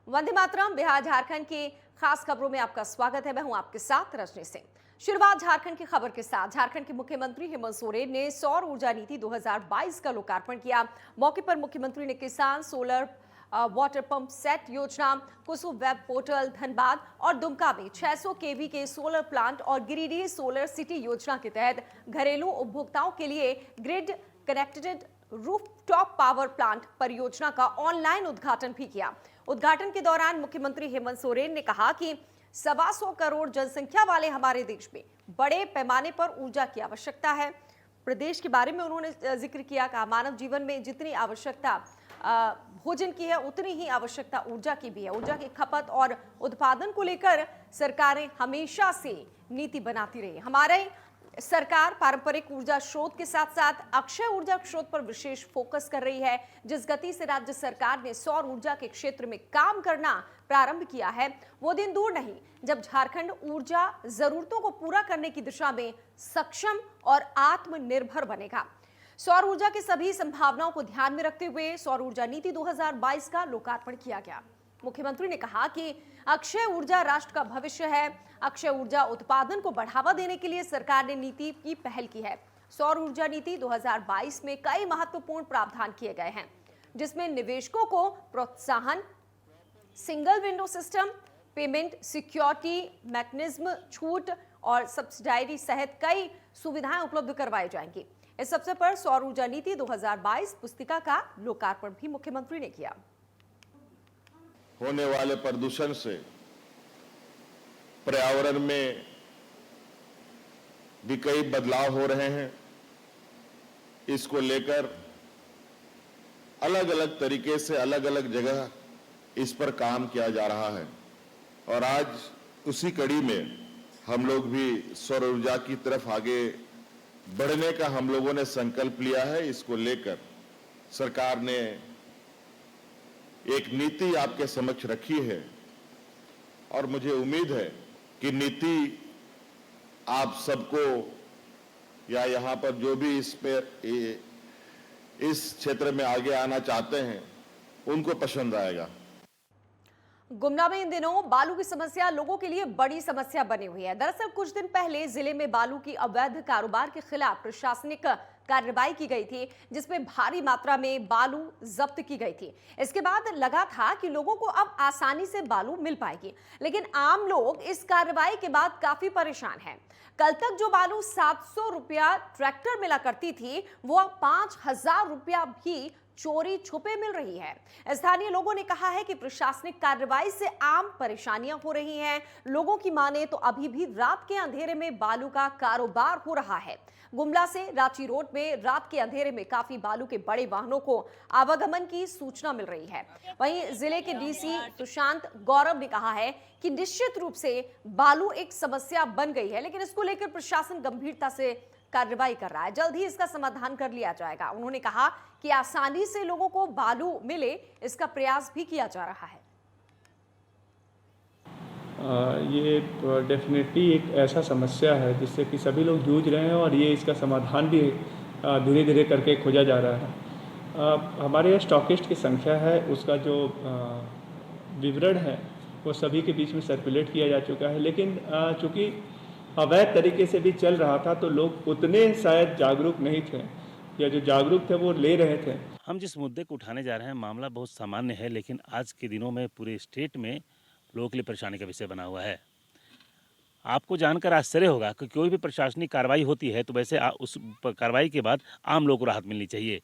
वंदे मातरम। बिहार झारखंड की खास खबरों में आपका स्वागत है। मैं हूं आपके साथ रजनी सिंह। शुरुआत झारखंड की खबर के साथ। झारखंड के मुख्यमंत्री हेमंत सोरेन ने सौर ऊर्जा नीति 2022 का लोकार्पण किया। मौके पर मुख्यमंत्री ने किसान सोलर वाटर पंप सेट योजना, कुसुम वेब पोर्टल धनबाद और दुमका में 600 केवी के सोलर प्लांट और गिरिडीह सोलर सिटी योजना के तहत घरेलू उपभोक्ताओं के लिए grid connected rooftop power plant परियोजना का ऑनलाइन उद्घाटन भी किया। उद्घाटन के दौरान मुख्यमंत्री हेमंत सोरेन ने कहा कि 125 करोड़ जनसंख्या वाले हमारे देश में बड़े पैमाने पर ऊर्जा की आवश्यकता है। प्रदेश के बारे में उन्होंने जिक्र किया। कहा मानव जीवन में जितनी आवश्यकता भोजन की है उतनी ही आवश्यकता ऊर्जा की भी है। ऊर्जा की खपत और उत्पादन को लेकर सरकारें हमेशा से नीति बनाती रही। हमारे सरकार पारंपरिक ऊर्जा स्रोत के साथ साथ अक्षय ऊर्जा स्रोत पर विशेष फोकस कर रही है। जिस गति से राज्य सरकार ने सौर ऊर्जा के क्षेत्र में काम करना प्रारंभ किया है, वो दिन दूर नहीं जब झारखंड ऊर्जा जरूरतों को पूरा करने की दिशा में सक्षम और आत्मनिर्भर बनेगा। सौर ऊर्जा की सभी संभावनाओं को ध्यान में रखते हुए सौर ऊर्जा नीति 2022 का लोकार्पण किया गया। मुख्यमंत्री ने कहा कि अक्षय ऊर्जा राष्ट्र का भविष्य है। अक्षय ऊर्जा उत्पादन को बढ़ावा देने के लिए सरकार ने नीति की पहल की है। सौर ऊर्जा नीति 2022 में कई महत्वपूर्ण प्रावधान किए गए हैं, जिसमें निवेशकों को प्रोत्साहन, single window system, payment security mechanism, छूट और सब्सिडायरी सहित कई सुविधाएं उपलब्ध करवाई जाएंगी। इस अवसर पर सौर ऊर्जा नीति 2022 पुस्तिका का लोकार्पण भी मुख्यमंत्री ने किया। होने वाले प्रदूषण से पर्यावरण में भी कई बदलाव हो रहे हैं। इसको लेकर अलग अलग तरीके से अलग अलग जगह इस पर काम किया जा रहा है और आज उसी कड़ी में हम लोग भी सौर ऊर्जा की तरफ आगे बढ़ने का हम लोगों ने संकल्प लिया है। इसको लेकर सरकार ने एक नीति आपके समक्ष रखी है और मुझे उम्मीद है कि नीति आप सबको या यहाँ पर जो भी इस क्षेत्र में आगे आना चाहते हैं उनको पसंद आएगा। गुमला में इन दिनों बालू की समस्या लोगों के लिए बड़ी समस्या बनी हुई है। दरअसल कुछ दिन पहले जिले में बालू की अवैध कारोबार के खिलाफ प्रशासनिक कार्रवाई की गई थी, जिसमें भारी मात्रा में बालू जब्त की गई थी। इसके बाद लगा था कि लोगों को अब आसानी से बालू मिल पाएगी, लेकिन आम लोग इस कार्रवाई के बाद काफी परेशान हैं। कल तक जो बालू 700 रुपया ट्रैक्टर मिला करती थी, वो 5000 रुपया भी चोरी छुपे मिल रही है। स्थानीय लोगों ने कहा है कि प्रशासनिक कार्रवाई से आम परेशानियां हो रही हैं। लोगों की माने तो अभी भी रात के अंधेरे में बालू का कारोबार हो रहा है। गुमला से रांची रोड में रात के अंधेरे में काफी बालू के बड़े वाहनों को आवागमन की सूचना मिल रही है। वहीं जिले के डीसी सुशांत गौरव ने कहा है कि निश्चित रूप से बालू एक समस्या बन गई है, लेकिन इसको लेकर प्रशासन गंभीरता से कार्रवाई कर रहा है। जल्द ही इसका समाधान कर लिया जाएगा। उन्होंने कहा कि आसानी से लोगों को बालू मिले, इसका प्रयास भी किया जा रहा है। ये डेफिनेटली एक ऐसा समस्या है जिससे कि सभी लोग जूझ रहे हैं और ये इसका समाधान भी धीरे धीरे करके खोजा जा रहा है। हमारे यहाँ स्टॉकिस्ट की संख्या है, उसका जो विवरण है वो सभी के बीच में सर्कुलेट किया जा चुका है, लेकिन चूँकि अवैध तरीके से भी चल रहा था तो लोग उतने शायद जागरूक नहीं थे, या जो जागरूक थे वो ले रहे थे। हम जिस मुद्दे को उठाने जा रहे हैं मामला बहुत सामान्य है, लेकिन आज के दिनों में पूरे स्टेट में लोगों के लिए परेशानी का विषय बना हुआ है। आपको जानकर आश्चर्य होगा कि कोई भी प्रशासनिक कार्रवाई होती है तो वैसे उस कार्रवाई के बाद आम लोगों को राहत मिलनी चाहिए।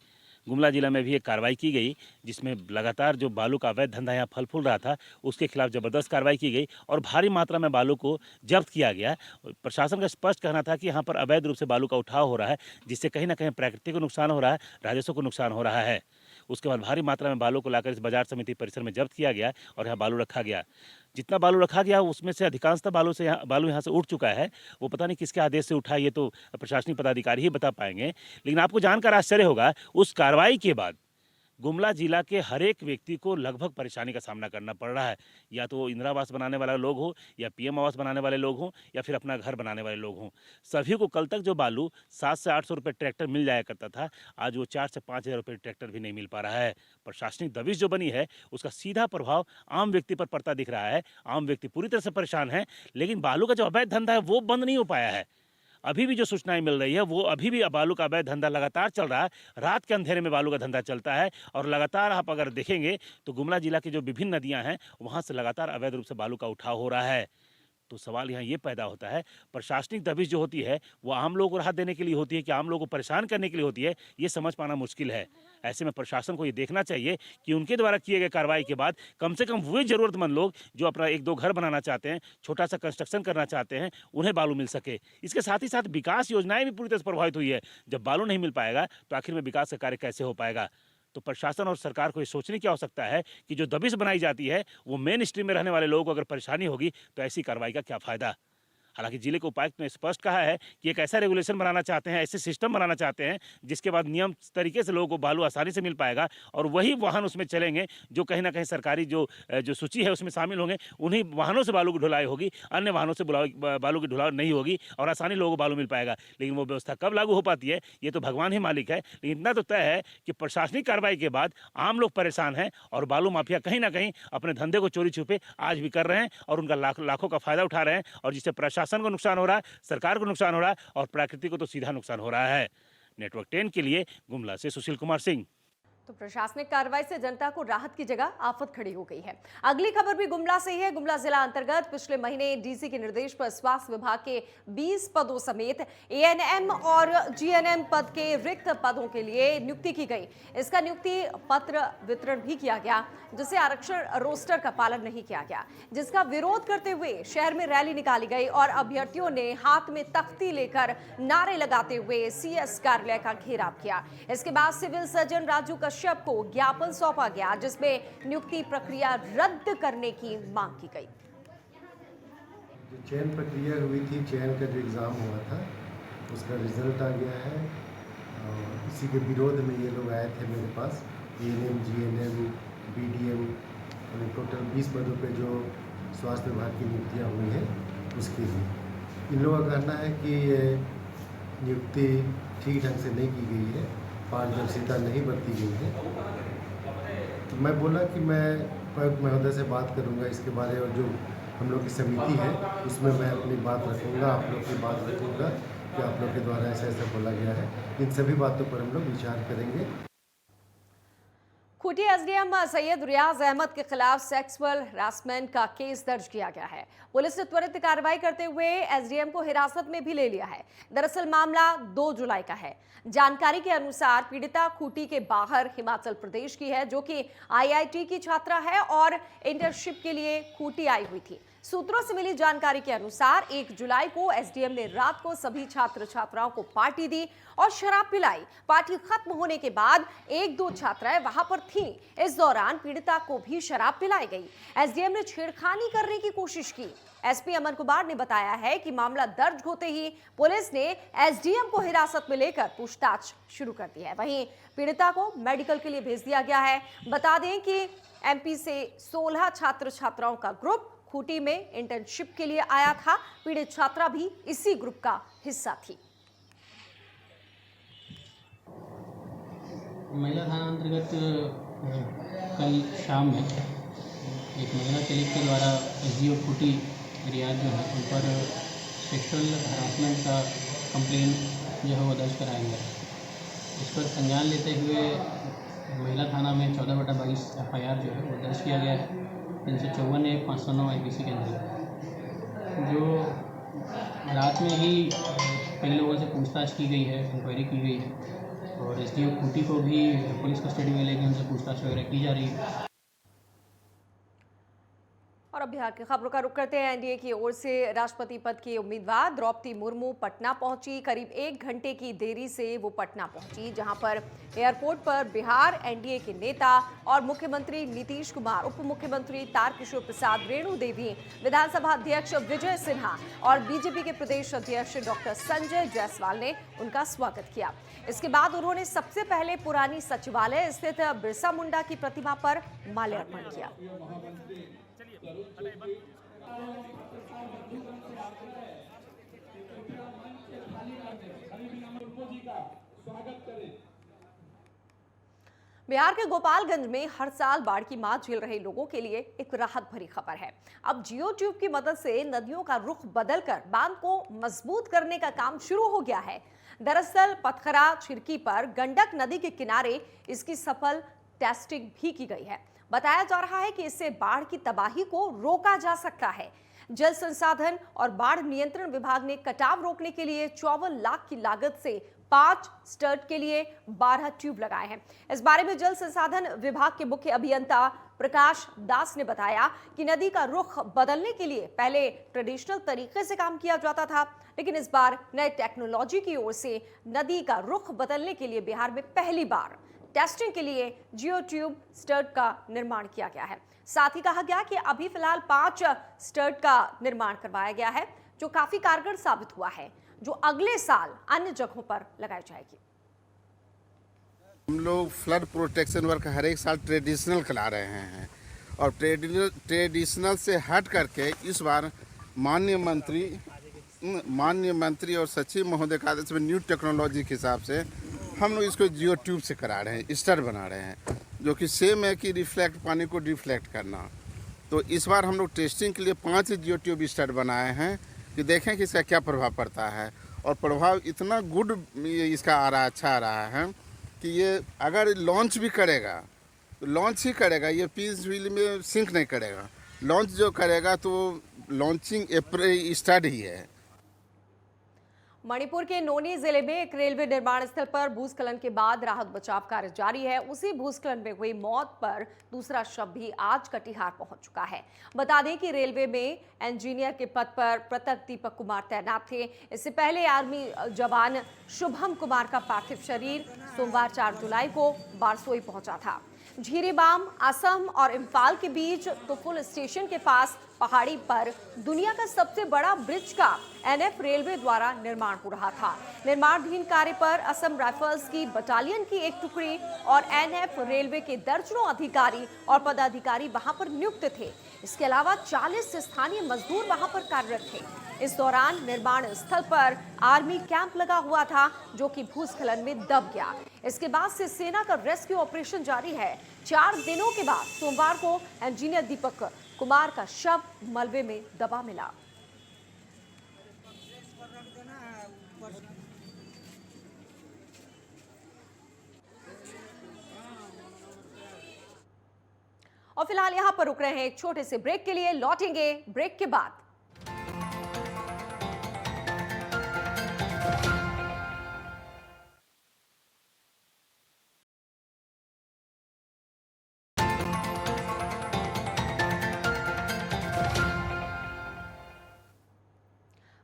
गुमला जिला में भी एक कार्रवाई की गई, जिसमें लगातार जो बालू का अवैध धंधा यहाँ फल फूल रहा था उसके खिलाफ ज़बरदस्त कार्रवाई की गई और भारी मात्रा में बालू को जब्त किया गया। प्रशासन का स्पष्ट कहना था कि यहाँ पर अवैध रूप से बालू का उठाव हो रहा है, जिससे कहीं ना कहीं प्रकृति को नुकसान हो रहा है, राजस्व को नुकसान हो रहा है। उसके बाद भारी मात्रा में बालू को लाकर इस बाजार समिति परिसर में जब्त किया गया और यहाँ बालू रखा गया। जितना बालू रखा गया उसमें से अधिकांशतः बालू यहाँ से उठ चुका है। वो पता नहीं किसके आदेश से उठा, ये तो प्रशासनिक पदाधिकारी ही बता पाएंगे। लेकिन आपको जानकर आश्चर्य होगा, उस कार्रवाई के बाद गुमला जिला के हर एक व्यक्ति को लगभग परेशानी का सामना करना पड़ रहा है। या तो वो इंदिरा आवास बनाने वाला लोग हो, या पीएम आवास बनाने वाले लोग हों, या फिर अपना घर बनाने वाले लोग हों। सभी को कल तक जो बालू 700 से 800 रुपये ट्रैक्टर मिल जाया करता था, आज वो 4 से 5 हज़ार रुपये ट्रैक्टर भी नहीं मिल पा रहा है। प्रशासनिक दबिश जो बनी है उसका सीधा प्रभाव आम व्यक्ति पर पड़ता दिख रहा है। आम व्यक्ति पूरी तरह से परेशान है, लेकिन बालू का जो अवैध धंधा है वो बंद नहीं हो पाया है। अभी भी जो सूचनाएं मिल रही है वो अभी भी बालू का अवैध धंधा लगातार चल रहा है। रात के अंधेरे में बालू का धंधा चलता है और लगातार आप अगर देखेंगे तो गुमला जिला की जो विभिन्न नदियां हैं वहां से लगातार अवैध रूप से बालू का उठाव हो रहा है। तो सवाल यहाँ ये पैदा होता है, प्रशासनिक दबिश जो होती है वो आम लोगों को राहत देने के लिए होती है कि आम लोगों को परेशान करने के लिए होती है, ये समझ पाना मुश्किल है। ऐसे में प्रशासन को ये देखना चाहिए कि उनके द्वारा किए गए कार्रवाई के बाद कम से कम वही ज़रूरतमंद लोग जो अपना 1-2 घर बनाना चाहते हैं, छोटा सा कंस्ट्रक्शन करना चाहते हैं, उन्हें बालू मिल सके। इसके साथ ही साथ विकास योजनाएं भी पूरी तरह से प्रभावित हुई है। जब बालू नहीं मिल पाएगा तो आखिर में विकास का कार्य कैसे हो पाएगा? तो प्रशासन और सरकार को ये सोचने की आवश्यकता है कि जो दबिश बनाई जाती है वो मेन स्ट्रीम में रहने वाले लोगों को अगर परेशानी होगी तो ऐसी कार्रवाई का क्या फ़ायदा। हालांकि जिले के उपायुक्त ने स्पष्ट कहा है कि एक ऐसा रेगुलेशन बनाना चाहते हैं, ऐसे सिस्टम बनाना चाहते हैं जिसके बाद नियम तरीके से लोगों को बालू आसानी से मिल पाएगा और वही वाहन उसमें चलेंगे जो कहीं ना कहीं सरकारी जो सूची है उसमें शामिल होंगे। उन्हीं वाहनों से बालू की ढुलाई होगी, अन्य वाहनों से बालू की ढुलाई नहीं होगी और आसानी लोगों को बालू मिल पाएगा। लेकिन वो व्यवस्था कब लागू हो पाती है ये तो भगवान ही मालिक है। लेकिन इतना तो तय है कि प्रशासनिक कार्रवाई के बाद आम लोग परेशान हैं और बालू माफिया कहीं ना कहीं अपने धंधे को चोरी छुपे आज भी कर रहे हैं और उनका लाखों का फायदा उठा रहे हैं और जिससे प्रशासन को नुकसान हो रहा है, सरकार को नुकसान हो रहा है और प्रकृति को तो सीधा नुकसान हो रहा है। नेटवर्क 10 के लिए गुमला से सुशील कुमार सिंह। तो प्रशासनिक कार्रवाई से जनता को राहत की जगह आफत खड़ी हो गई है। अगली खबर भी गुमला से ही है। गुमला जिला अंतर्गत पिछले महीने डीसी के निर्देश पर स्वास्थ्य विभाग के 20 पदों समेत एएनएम और जीएनएम पद के रिक्त पदों के लिए नियुक्ति की गई। इसका नियुक्ति पत्र वितरण भी किया गया, जिसे आरक्षण रोस्टर का पालन नहीं किया गया, जिसका विरोध करते हुए शहर में रैली निकाली गई और अभ्यर्थियों ने हाथ में तख्ती लेकर नारे लगाते हुए सीएस कार्यालय का घेराव किया। इसके बाद सिविल सर्जन राजू कश्यप को ज्ञापन सौंपा गया, जिसमें नियुक्ति प्रक्रिया रद्द करने की मांग की गई। जो चयन प्रक्रिया हुई थी, चयन का जो एग्ज़ाम हुआ था उसका रिजल्ट आ गया है और इसी के विरोध में ये लोग आए थे मेरे पास। एएनएम, जीएनएम, बीडीएम और टोटल 20 पदों पे जो स्वास्थ्य विभाग की नियुक्तियाँ हुई हैं उसके लिए इन लोगों का कहना है कि ये नियुक्ति ठीक ढंग से नहीं की गई है, पारदर्शिता नहीं बरती गई है। तो मैं बोला कि मैं उपायुक्त महोदय से बात करूंगा इसके बारे में और जो हम लोग की समिति है उसमें मैं अपनी बात रखूंगा, आप लोग की बात रखूंगा कि आप लोग के द्वारा ऐसा ऐसा बोला गया है। इन सभी बातों पर हम लोग विचार करेंगे। खूंटी एसडीएम सैयद रियाज अहमद के खिलाफ सेक्सुअल हरासमेंट का केस दर्ज किया गया है। पुलिस ने त्वरित कार्रवाई करते हुए एसडीएम को हिरासत में भी ले लिया है। दरअसल मामला 2 जुलाई का है। जानकारी के अनुसार पीड़िता खूंटी के बाहर हिमाचल प्रदेश की है, जो कि आईआईटी की छात्रा है और इंटर्नशिप के लिए खूंटी आई हुई थी। सूत्रों से मिली जानकारी के अनुसार 1 जुलाई को एसडीएम ने रात को सभी छात्र छात्राओं को पार्टी दी और शराब पिलाई। पार्टी खत्म होने के बाद 1-2 छात्राएं वहां पर थीं। इस दौरान पीड़िता को भी शराब पिलाई गई। एसडीएम ने छेड़खानी करने की कोशिश की। एसपी अमन कुमार ने बताया है कि मामला दर्ज होते ही पुलिस ने एसडीएम को हिरासत में लेकर पूछताछ शुरू कर दी है। वहीं पीड़िता को मेडिकल के लिए भेज दिया गया है। बता दें कि एमपी से 16 छात्र छात्राओं का ग्रुप खूंटी में इंटर्नशिप के लिए आया था। पीड़ित छात्रा भी इसी ग्रुप का हिस्सा थी। महिला थाना अंतर्गत कल शाम में एक महिला कलीग के द्वारा एसडीओ खूंटी रियाज जो है उन पर सेक्सुअल हरासमेंट का कंप्लेन जो है वो दर्ज कराया गया। इस पर संज्ञान लेते हुए महिला थाना में 14/22 FIR जो है वो दर्ज किया गया है। 354-509 IPC के अंतर्गत जो रात में ही कई लोगों से पूछताछ की गई है, इंक्वायरी की गई है और एसडीओ खूंटी को भी पुलिस कस्टडी में लेकर उनसे पूछताछ वगैरह की जा रही है। और अब बिहार की खबरों का रुख करते हैं। एनडीए की ओर से राष्ट्रपति पद की उम्मीदवार द्रौपदी मुर्मू पटना पहुंची। करीब 1 घंटे की देरी से वो पटना पहुंची, जहां पर एयरपोर्ट पर बिहार एनडीए के नेता और मुख्यमंत्री नीतीश कुमार, उप मुख्यमंत्री तारकिशोर प्रसाद, रेणु देवी, विधानसभा अध्यक्ष विजय सिन्हा और बीजेपी के प्रदेश अध्यक्ष डॉक्टर संजय जायसवाल ने उनका स्वागत किया। इसके बाद उन्होंने सबसे पहले पुरानी सचिवालय स्थित बिरसा मुंडा की प्रतिमा पर माल्यार्पण किया। बिहार के गोपालगंज में हर साल बाढ़ की मार झेल रहे लोगों के लिए एक राहत भरी खबर है। अब जियो ट्यूब की मदद से नदियों का रुख बदलकर बांध को मजबूत करने का काम शुरू हो गया है। दरअसल पथखरा छिरकी पर गंडक नदी के किनारे इसकी सफल टेस्टिंग भी की गई है। बताया जा रहा है कि इससे बाढ़ की तबाही को रोका जा सकता है। जल संसाधन और बाढ़ नियंत्रण विभाग ने कटाव रोकने के लिए 54 लाख की लागत से 5 स्टर्ट के लिए 12 ट्यूब लगाए हैं। इस बारे में जल संसाधन विभाग के मुख्य अभियंता प्रकाश दास ने बताया कि नदी का रुख बदलने के लिए पहले ट्रेडिशनल तरीके से काम किया जाता था, लेकिन इस बार नए टेक्नोलॉजी की ओर से नदी का रुख बदलने के लिए बिहार में पहली बार टेस्टिंग के लिए जियो ट्यूब स्टर्ट का निर्माण किया गया है। साथ ही कहा गया कि अभी फिलहाल 5 स्टर्ट का निर्माण करवाया गया है, जो काफी कारगर साबित हुआ है, जो अगले साल अन्य जगहों पर लगाई जाएगी। हम लोग फ्लड प्रोटेक्शन वर्क हर एक साल ट्रेडिशनल करा रहे हैं और ट्रेडिशनल से हट करके इस बार माननीय मंत्री और सचिव महोदय के आदेश में न्यू टेक्नोलॉजी के हिसाब से हम लोग इसको जियो ट्यूब से करा रहे हैं, स्टर बना रहे हैं, जो कि सेम है कि रिफ्लेक्ट पानी को रिफ्लेक्ट करना। तो इस बार हम लोग टेस्टिंग के लिए 5 जियो ट्यूब स्टर बनाए हैं कि देखें कि इसका क्या प्रभाव पड़ता है। और प्रभाव इतना गुड इसका आ रहा है, अच्छा आ रहा है कि ये अगर लॉन्च भी करेगा तो लॉन्च ही करेगा, ये पीस व्हील में सिंक नहीं करेगा। लॉन्च जो करेगा तो लॉन्चिंग स्टार्ट ही है। मणिपुर के नोनी जिले में एक रेलवे निर्माण स्थल पर भूस्खलन के बाद राहत बचाव कार्य जारी है। उसी भूस्खलन में हुई मौत पर दूसरा शव भी आज कटिहार पहुंच चुका है। बता दें कि रेलवे में इंजीनियर के पद पर प्रतक दीपक कुमार तैनात थे। इससे पहले आर्मी जवान शुभम कुमार का पार्थिव शरीर सोमवार 4 जुलाई को बारसोई पहुंचा था। झीरीबाम, असम और इम्फाल के बीच तुफुल स्टेशन के पास पहाड़ी पर दुनिया का सबसे बड़ा ब्रिज का एनएफ रेलवे द्वारा निर्माण हो रहा था। निर्माणाधीन कार्य पर असम राइफल्स की बटालियन की एक टुकड़ी और एनएफ रेलवे के दर्जनों अधिकारी और पदाधिकारी वहां पर नियुक्त थे। इसके अलावा 40 स्थानीय मजदूर वहां पर कार्यरत थे। इस दौरान निर्माण स्थल पर आर्मी कैंप लगा हुआ था, जो कि भूस्खलन में दब गया। इसके बाद से सेना का रेस्क्यू ऑपरेशन जारी है। 4 दिनों के बाद सोमवार को इंजीनियर दीपक कुमार का शव मलबे में दबा मिला। और फिलहाल यहां पर रुक रहे हैं एक छोटे से ब्रेक के लिए, लौटेंगे ब्रेक के बाद।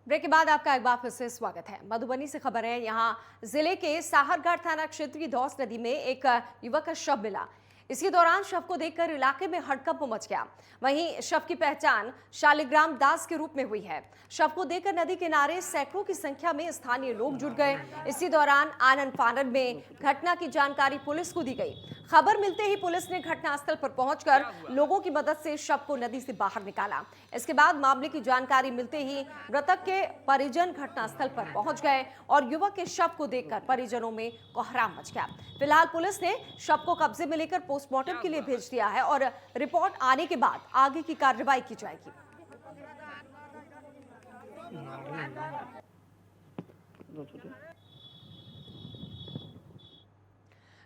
ब्रेक के बाद आपका एक बार फिर से स्वागत है। मधुबनी से खबर है। यहाँ जिले के साहरघाट थाना क्षेत्र की धौस नदी में एक युवक का शव मिला। इसी दौरान शव को देखकर इलाके में हड़कंप मच गया। वहीं शव की पहचान शालिग्राम दास के रूप में हुई है। शव को देखकर नदी किनारे सैकड़ों की संख्या में स्थानीय लोग जुट गए। इसी दौरान आनन फानन में घटना की जानकारी पुलिस को दी गई। खबर मिलते ही पुलिस ने घटनास्थल पर पहुंचकर लोगों की मदद से शव को नदी से बाहर निकाला। इसके बाद मामले की जानकारी मिलते ही मृतक के परिजन घटनास्थल पर पहुंच गए और युवक के शव को देखकर परिजनों में कोहराम मच गया। फिलहाल पुलिस ने शव को कब्जे में लेकर पोस्टमार्टम के लिए भेज दिया है और रिपोर्ट आने के बाद आगे की कार्रवाई की जाएगी।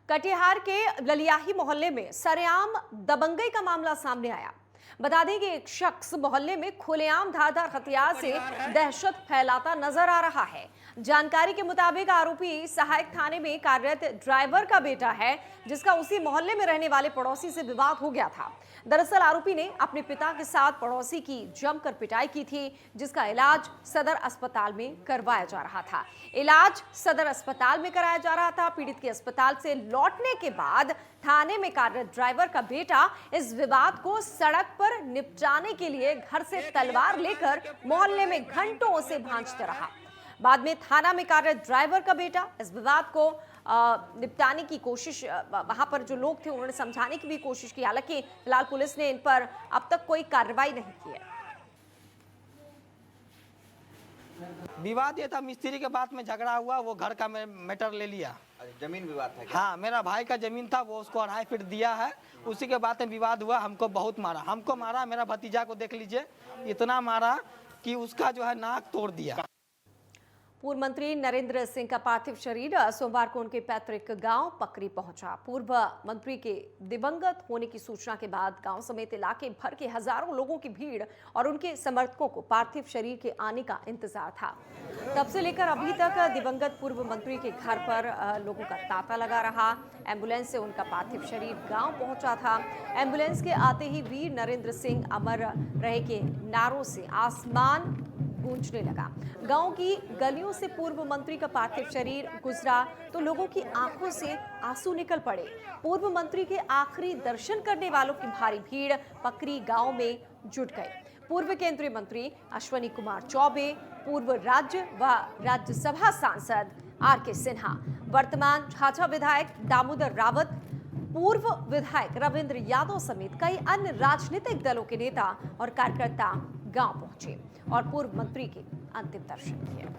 कटिहार के ललियाही मोहल्ले में सरेआम दबंगई का मामला सामने आया। बता दें कि एक शख्स मोहल्ले में खुलेआम धारदार हथियार से दहशत फैलाता नजर आ रहा है। जानकारी के मुताबिक आरोपी सहायक थाने में कार्यरत ड्राइवर का बेटा है, जिसका उसी मोहल्ले में रहने वाले पड़ोसी से विवाद हो गया था। दरअसल आरोपी ने अपने पिता के साथ पड़ोसी की जमकर पिटाई की थी, जिसका इलाज सदर अस्पताल में करवाया जा रहा था। इलाज सदर अस्पताल में कराया जा रहा था। पीड़ित के अस्पताल से लौटने के बाद थाने में कार्यरत ड्राइवर का बेटा इस विवाद को सड़क पर निपटाने के लिए घर से तलवार लेकर मोहल्ले में घंटों से भांजते रहा। बाद में थाना में कार्यरत ड्राइवर का बेटा इस विवाद को निपटाने की कोशिश, वहां पर जो लोग थे उन्होंने समझाने की भी कोशिश की। हालांकि फिलहाल पुलिस ने इन पर अब तक कोई कार्रवाई नहीं की है। विवाद ये था, मिस्त्री के बात में झगड़ा हुआ, वो घर का मैटर ले लिया। जमीन विवाद था क्या? हाँ, मेरा भाई का जमीन था, वो उसको 2.5 फीट दिया है। उसी के बाद में विवाद हुआ। हमको बहुत मारा, मेरा भतीजा को देख लीजिए, इतना मारा कि उसका जो है नाक तोड़ दिया। पूर्व मंत्री नरेंद्र सिंह का पार्थिव शरीर सोमवार को उनके पैतृक गांव पकरी पहुंचा। पूर्व मंत्री के दिवंगत होने की सूचना के बाद गांव समेत इलाके भर के हजारों लोगों की भीड़ और उनके समर्थकों को पार्थिव शरीर के आने का इंतजार था। तब से लेकर अभी तक दिवंगत पूर्व मंत्री के घर पर लोगों का तांता लगा रहा। एम्बुलेंस से उनका पार्थिव शरीर गांव पहुंचा था। एम्बुलेंस के आते ही वीर नरेंद्र सिंह अमर रहे के नारों से आसमान गूंजने लगा। गांव की गलियों से पूर्व मंत्री का पार्थिव शरीर गुजरा तो लोगों की आंखों से आंसू निकल पड़े। पूर्व मंत्री के आखिरी दर्शन करने वालों की भारी भीड़ पकरी गांव में जुट गई। पूर्व केंद्रीय मंत्री अश्विनी कुमार चौबे, पूर्व राज्य व राज्यसभा सांसद आर.के. सिन्हा, वर्तमान झाझा विधायक दामोदर रावत, पूर्व विधायक रविंद्र यादव समेत कई अन्य राजनीतिक दलों के नेता और कार्यकर्ता गांव पहुंचे और पूर्व मंत्री के अंतिम दर्शन किए।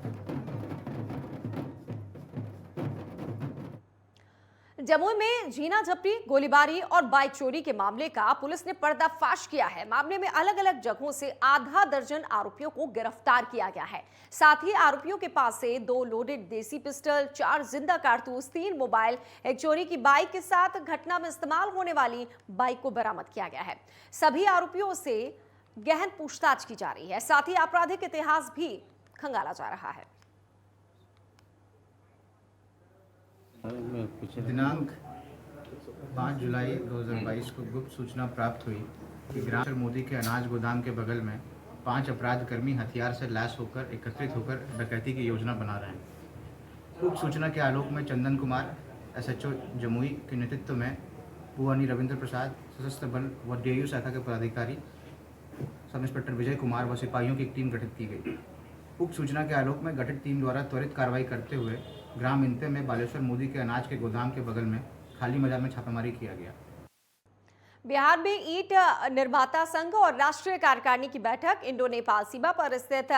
जमुई में जीना झपटी, गोलीबारी और बाइक चोरी के मामले का पुलिस ने पर्दाफाश किया है। मामले में अलग अलग जगहों से आधा दर्जन आरोपियों को गिरफ्तार किया गया है। साथ ही आरोपियों के पास से 2 लोडेड देसी पिस्टल, 4 जिंदा कारतूस, 3 मोबाइल, एक चोरी की बाइक के साथ घटना में इस्तेमाल होने वाली बाइक को बरामद किया गया है। सभी आरोपियों से गहन पूछताछ की जा रही है। साथ ही आपराधिक इतिहास भी खंगाला जा रहा है। दिनांक 5 जुलाई 2022 को गुप्त सूचना प्राप्त हुई कि ग्राम मोदी के अनाज गोदाम के बगल में 5 अपराधकर्मी हथियार से लैस होकर एकत्रित होकर डकैती की योजना बना रहे हैं। उक्त सूचना के आलोक में चंदन कुमार SHO जमुई के नेतृत्व में भुवनी रविंद्र प्रसाद, सशस्त्र बल व DIU शाखा के पदाधिकारी, सब इंस्पेक्टर विजय कुमार व सिपाहियों की एक टीम गठित की गई। उक्त सूचना के आलोक में गठित टीम द्वारा त्वरित कार्रवाई करते हुए ग्राम इंते में बालेश्वर मोदी के अनाज के गोदाम के बगल में खाली मैदान में छापेमारी किया गया। बिहार में ईंट निर्माता संघ और राष्ट्रीय कार्यकारिणी की बैठक इंडो नेपाल सीमा पर स्थित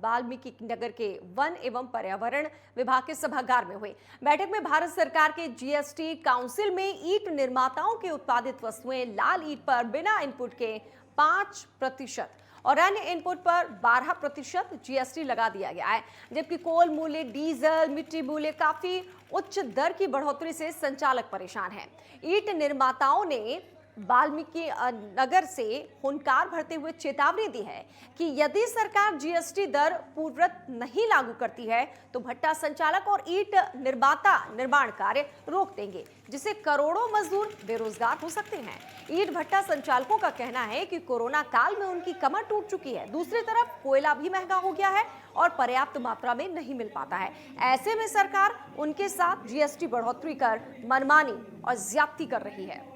वाल्मीकि नगर के वन एवं पर्यावरण विभाग के सभागार में हुई। बैठक में भारत सरकार के GST काउंसिल में ईंट निर्माताओं के उत्पादित वस्तुएं लाल ईंट पर बिना इनपुट के 5% और अन्य इनपुट पर 12% GST लगा दिया गया है। जबकि कोल मूल्य, डीजल, मिट्टी मूल्य काफी उच्च दर की बढ़ोतरी से संचालक परेशान हैं। ईंट निर्माताओं ने वाल्मीकि नगर से हुंकार भरते हुए चेतावनी दी है कि यदि सरकार GST दर पूर्ववत नहीं लागू करती है तो भट्टा संचालक और ईंट निर्माता निर्माण कार्य रोक देंगे, जिससे करोड़ों मजदूर बेरोजगार हो सकते हैं। ईंट भट्टा संचालकों का कहना है कि कोरोना काल में उनकी कमर टूट चुकी है। दूसरी तरफ कोयला भी महंगा हो गया है और पर्याप्त मात्रा में नहीं मिल पाता है। ऐसे में सरकार उनके साथ GST बढ़ोतरी कर मनमानी और ज्यादती कर रही है।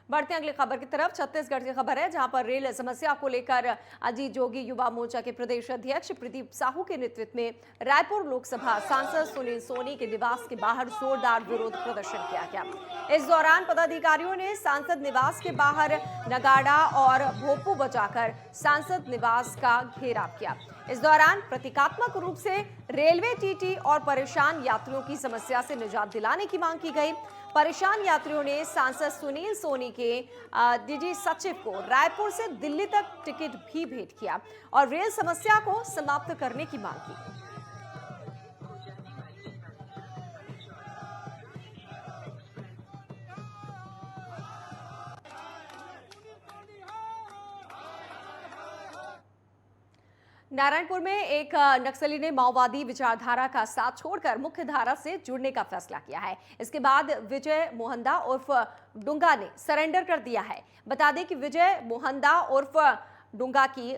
बढ़ते अगली खबर की तरफ। छत्तीसगढ़ की खबर है, जहां पर रेल समस्या को लेकर अजीत जोगी युवा मोर्चा के प्रदेश अध्यक्ष प्रदीप साहू के नेतृत्व में रायपुर लोकसभा सांसद सुनील सोनी के निवास के बाहर जोरदार विरोध प्रदर्शन किया गया। इस दौरान पदाधिकारियों ने सांसद निवास के बाहर नगाड़ा और भोपू बजाकर सांसद निवास का घेराव किया। इस दौरान प्रतीकात्मक रूप से रेलवे टीटी और परेशान यात्रियों की समस्या से निजात दिलाने की मांग की गई। परेशान यात्रियों ने सांसद सुनील सोनी के डीजी सचिव को रायपुर से दिल्ली तक टिकट भी भेंट किया और रेल समस्या को समाप्त करने की मांग की। नारायणपुर में एक नक्सली ने माओवादी विचारधारा का साथ छोड़कर मुख्य धारा से जुड़ने का फैसला किया है। इसके बाद विजय मोहंदा उर्फ डुंगा ने सरेंडर कर दिया है। बता दें कि विजय मोहंदा उर्फ डुंगा की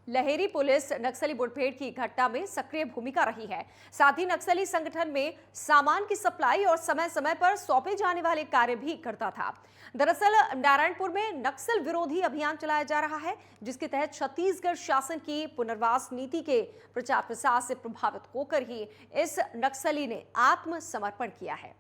लहेरी पुलिस नक्सली मुठभेड़ की घटना में सक्रिय भूमिका रही है। साथ ही नक्सली संगठन में सामान की सप्लाई और समय समय पर सौंपे जाने वाले कार्य भी करता था। दरअसल नारायणपुर में नक्सल विरोधी अभियान चलाया जा रहा है, जिसके तहत छत्तीसगढ़ शासन की पुनर्वास नीति के प्रचार प्रसार से प्रभावित होकर ही इस नक्सली ने आत्मसमर्पण किया है।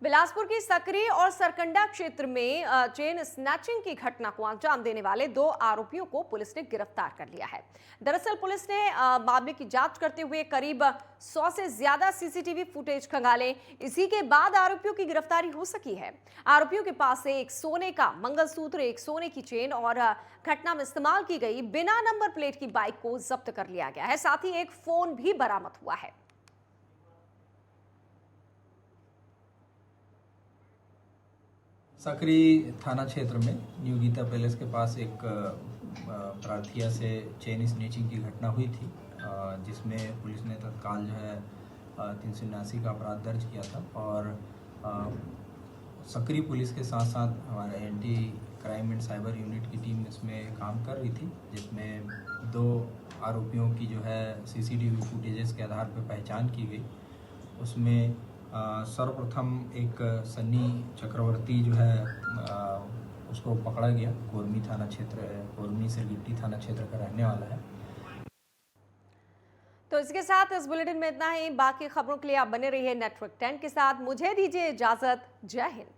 बिलासपुर की सकरी और सरकंडा क्षेत्र में चेन स्नैचिंग की घटना को अंजाम देने वाले 2 आरोपियों को पुलिस ने गिरफ्तार कर लिया है। दरअसल पुलिस ने मामले की जांच करते हुए करीब 100 से ज्यादा सीसीटीवी फुटेज खंगाले। इसी के बाद आरोपियों की गिरफ्तारी हो सकी है। आरोपियों के पास से एक सोने का मंगलसूत्र, एक सोने की चेन और घटना में इस्तेमाल की गई बिना नंबर प्लेट की बाइक को जब्त कर लिया गया है। साथ ही एक फोन भी बरामद हुआ है। सकरी थाना क्षेत्र में न्यू गीता पैलेस के पास एक प्रार्थिया से चेन स्नेचिंग की घटना हुई थी, जिसमें पुलिस ने तत्काल जो है 379 का अपराध दर्ज किया था और सकरी पुलिस के साथ साथ हमारे anti crime and cyber unit की टीम इसमें काम कर रही थी, जिसमें 2 आरोपियों की जो है सीसीटीवी फुटेजेस के आधार पर पहचान की गई। उसमें सर्वप्रथम एक सन्नी चक्रवर्ती जो है उसको पकड़ा गया। कोरमी थाना क्षेत्र, कोरमी सिरगिट्टी थाना क्षेत्र का रहने वाला है। तो इसके साथ इस बुलेटिन में इतना ही। बाकी खबरों के लिए आप बने रहिए नेटवर्क 10 के साथ। मुझे दीजिए इजाजत। जय हिंद।